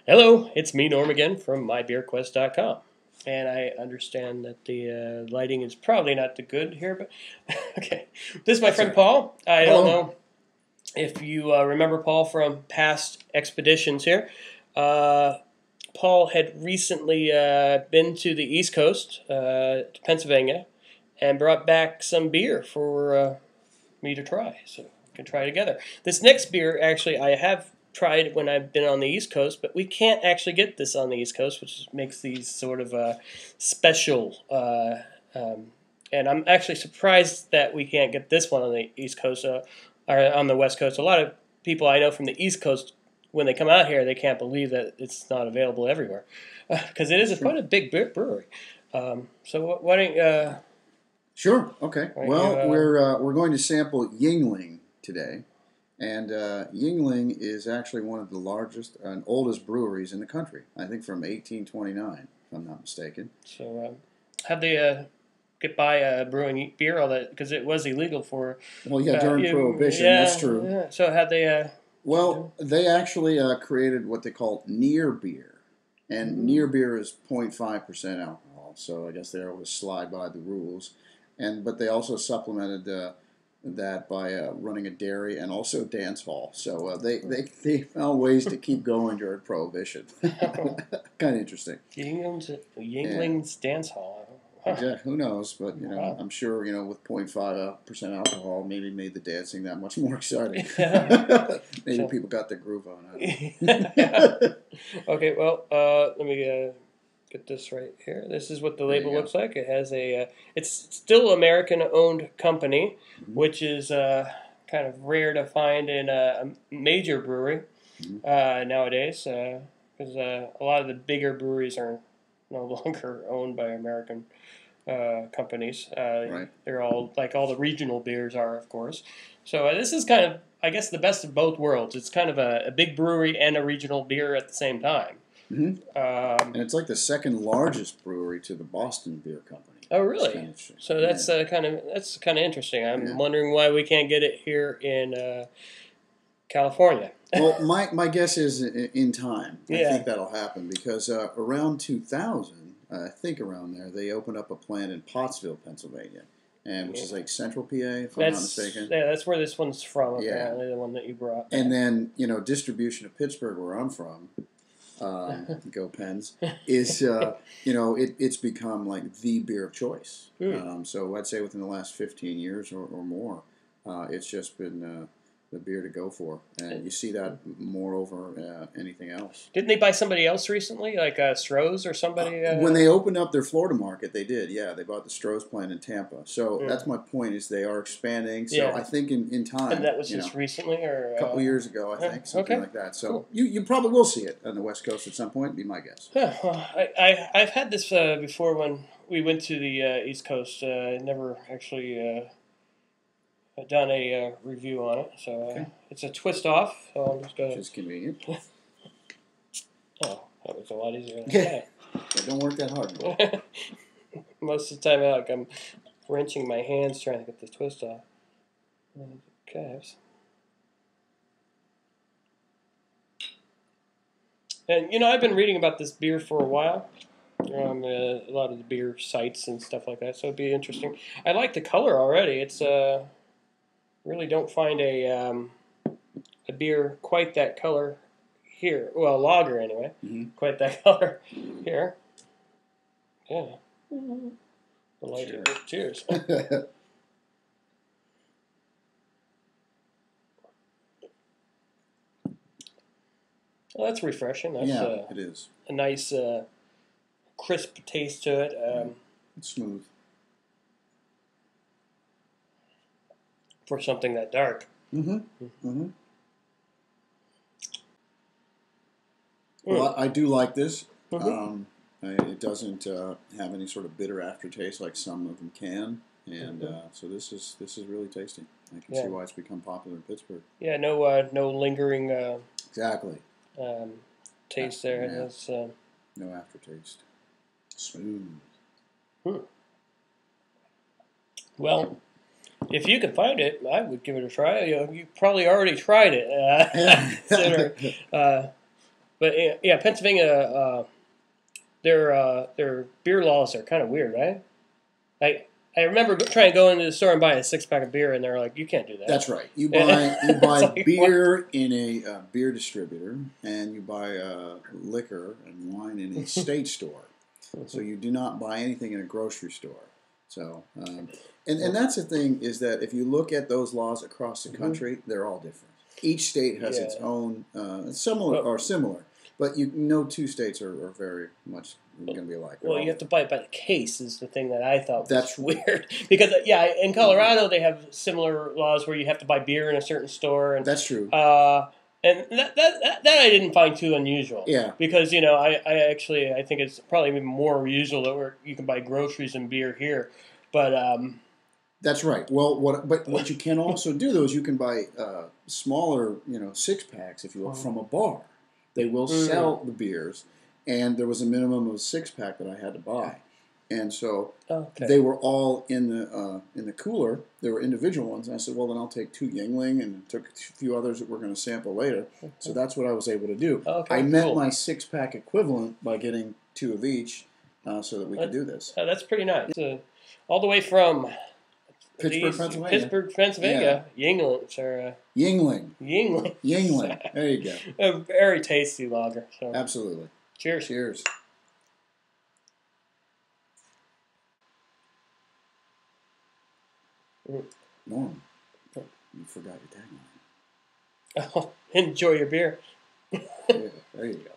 Hello, it's me, Norm, again from mybeerquest.com. And I understand that the lighting is probably not too good here, but okay. This is my friend Paul. I don't know if you remember Paul from past expeditions here. Paul had recently been to the East Coast, to Pennsylvania, and brought back some beer for me to try, so we can try together. This next beer, actually, I have tried when I've been on the East Coast, but we can't actually get this on the East Coast, which makes these sort of special. And I'm actually surprised that we can't get this one on the East Coast or on the West Coast. A lot of people I know from the East Coast, when they come out here, they can't believe that it's not available everywhere, because it is quite a big brewery. So why don't you... Sure. Okay. Well, we're going to sample Yuengling today, and Yuengling is actually one of the largest and oldest breweries in the country. I think from 1829, if I'm not mistaken. So, how'd they get by brewing beer all that? Because it was illegal for. Well, yeah, during Prohibition, that's true. Yeah. So how'd they? Well, they actually created what they call near beer, and near beer is 0.5% alcohol. So I guess they were able to slide by the rules. But they also supplemented that by running a dairy and also a dance hall. So they found ways to keep going during Prohibition. Kind of interesting. Yuenglings dance hall. Yeah, who knows? But I'm sure with 0.5% alcohol, maybe made the dancing that much more exciting. Maybe people got their groove on. I don't know. Okay, well, let me. Get this right here. This is what the label looks like. It has it's still American-owned company, which is kind of rare to find in a major brewery nowadays, because a lot of the bigger breweries are no longer owned by American companies. Right. They're all like all the regional beers are, of course. So this is kind of, I guess, the best of both worlds. It's kind of a big brewery and a regional beer at the same time. And it's like the second largest brewery to the Boston Beer Company. Oh, really? So that's kind of interesting. I'm wondering why we can't get it here in California. Well, my guess is in time. I think that'll happen because around 2000, I think around there, they opened up a plant in Pottsville, Pennsylvania, which is like Central PA, if I'm not mistaken. Yeah, that's where this one's from. Apparently, the one that you brought. And then distribution of Pittsburgh, where I'm from. Go Pens, is it's become like the beer of choice. So I'd say within the last 15 years or more, it's just been the beer to go for, and you see that more over anything else. Didn't they buy somebody else recently, like Stroh's or somebody? When they opened up their Florida market, they did. Yeah, they bought the Stroh's plant in Tampa. So that's my point: is they are expanding. So I think in time, and that was just recently, or a couple years ago, I think, something like that. So you probably will see it on the West Coast at some point. Be my guess. Yeah, well, I've had this before when we went to the East Coast. I never actually. Done a review on it, so it's a twist off. So I'm just going. Which is convenient. Oh, that was a lot easier than that. Don't work that hard. Most of the time, I'm wrenching my hands trying to get the twist off. Okay. And I've been reading about this beer for a while. A lot of the beer sites and stuff like that, so it'd be interesting. I like the color already. It's really don't find a beer quite that color here. Well, a lager anyway. Quite that color here. Yeah. Cheers. Well, that's refreshing. That's, it is. A nice crisp taste to it. It's smooth. For something that dark. Well, I do like this. It doesn't have any sort of bitter aftertaste like some of them can, and so this is really tasty. I can see why it's become popular in Pittsburgh. Yeah, no lingering. Exactly. Taste there. Yeah. That's, no aftertaste. Smooth. Well, if you can find it, I would give it a try. You probably already tried it. But yeah, Pennsylvania, their beer laws are kind of weird, right? I remember trying to go into the store and buy a 6-pack of beer, and they're like, "You can't do that." That's right. You It's buy like, beer in a beer distributor, and you buy liquor and wine in a state store. So you do not buy anything in a grocery store. So, and that's the thing is that if you look at those laws across the country, they're all different. Each state has its own similar, but you know, two states are very much going to be alike. Well, you have to buy it by the case is the thing that I thought was weird. Because, in Colorado, they have similar laws where you have to buy beer in a certain store. And that's true. And that I didn't find too unusual. Yeah. Because, I think it's probably even more usual that you can buy groceries and beer here. But that's right. Well, what you can also do though is you can buy smaller, 6-packs, if you will, from a bar. They will sell the beers, and there was a minimum of a 6-pack that I had to buy, and so they were all in the cooler. There were individual ones, and I said, well, then I'll take 2 Yuengling, and took a few others that we're going to sample later. So that's what I was able to do. I met my 6-pack equivalent by getting 2 of each, so that we could do this. That's pretty nice. All the way from Pittsburgh, Pennsylvania. Yeah. Yuenglings are Yuengling. Yuengling. Yuengling. There you go. A very tasty lager. So. Absolutely. Cheers. Cheers. Norm, you forgot your tagline. Oh, enjoy your beer. Yeah, there you go.